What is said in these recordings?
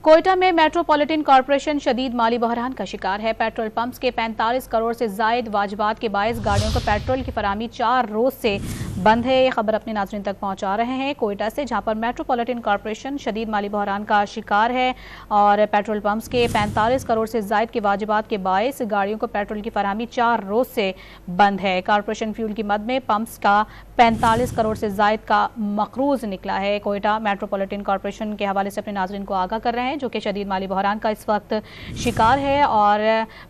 कोयटा में metropolitan corporation शदीद माली बहरान का शिकार है। पेट्रोल पंप्स के 45 करोड़ से जायद वाजिबात के बायस गाड़ियों को पेट्रोल की फराहमी 4 रोज से बंद है। ये खबर अपने नाज़रीन तक पहुंचा रहे हैं कोयटा से, जहां पर मेट्रोपॉलिटन कॉर्पोरेशन शदीद माली बहरान का शिकार है और पेट्रोल पंप्स के 45 करोड़ से जायद के वाजिबात के बायस गाड़ियों को पेट्रोल की फराहमी 4 रोज से बंद है। कॉर्पोरेशन फ्यूल की मद में पंप्स का 45 करोड़ से जायद का मकरूज निकला है। कोयटा मेट्रोपॉलिटन कॉर्पोरेशन के हवाले से अपने नाज़रीन को आगाह कर रहे हैं, जो कि शदीद माली बहरान का इस वक्त शिकार है और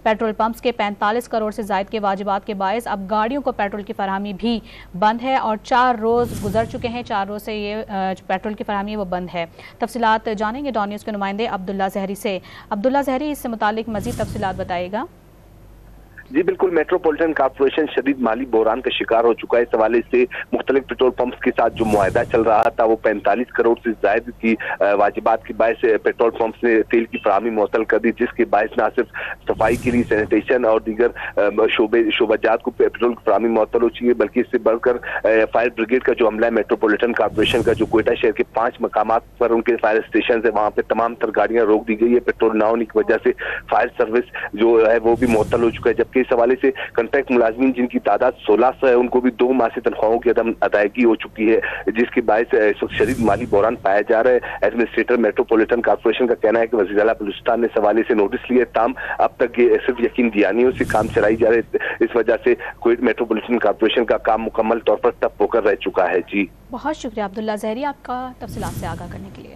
पेट्रोल पंप्स के 45 करोड़ से जायद के वाजिबात के बायस अब गाड़ियों को पेट्रोल की फराहमी भी बंद है और 4 रोज गुजर चुके हैं। 4 रोज से ये पेट्रोल की फराहमी है वो बंद है। तफसीलात जानेंगे डॉन न्यूज़ के नुमाइंदे अब्दुल्ला ज़हरी से। अब्दुल्ला ज़हरी, इससे मुतालिक मज़ीद तफसीलात बताइएगा। जी बिल्कुल, मेट्रोपॉलिटन कॉर्पोरेशन शदीद माली बहरान का शिकार हो चुका है। इस हवाले से मुख्तलिफ पेट्रोल पंप्स के साथ जो मुआहदा चल रहा था वो 45 करोड़ से जायद की वाजिबात की बायस पेट्रोल पंप्स ने तेल की फराहमी मुअत्तल कर दी, जिसके बायस न सिर्फ सफाई के लिए सैनिटेशन और दीगर शोबाजात को पेट्रोल की फराहमी मुअत्तल हो चुकी है, बल्कि इससे बढ़कर फायर ब्रिगेड का जो अमला है मेट्रोपॉलिटन कॉर्पोरेशन का, जो कोयटा शहर के 5 मकामात पर उनके फायर स्टेशन है, वहाँ पे तमाम तर गाड़ियां रोक दी गई है। पेट्रोल न होने की वजह से फायर सर्विस जो है वो भी मुअत्तल हो चुका है। जबकि इस हवाले से कॉन्ट्रैक्ट मुलाजमीन जिनकी तादाद 1600 है, उनको भी 2 माह से तनख्वाहों की अदम अदायगी हो चुकी है, जिसके बायस इस वक्त शदीद माली बहरान पाया जा रहा है। एडमिनिस्ट्रेटर मेट्रोपॉलिटन कॉर्पोरेशन का कहना है कि वज़ीर आला बलूचिस्तान ने इस हवाले से नोटिस लिए, ताम अब तक ये सिर्फ यकीन दहानियों से काम चलाई जा रहे। इस वजह से कोई मेट्रोपॉलिटन कॉर्पोरेशन का काम मुकम्मल तौर पर ठप होकर रह चुका है। जी बहुत शुक्रिया अब्दुल्ला ज़हरी आपका तफसीलात से आगाह करने के लिए।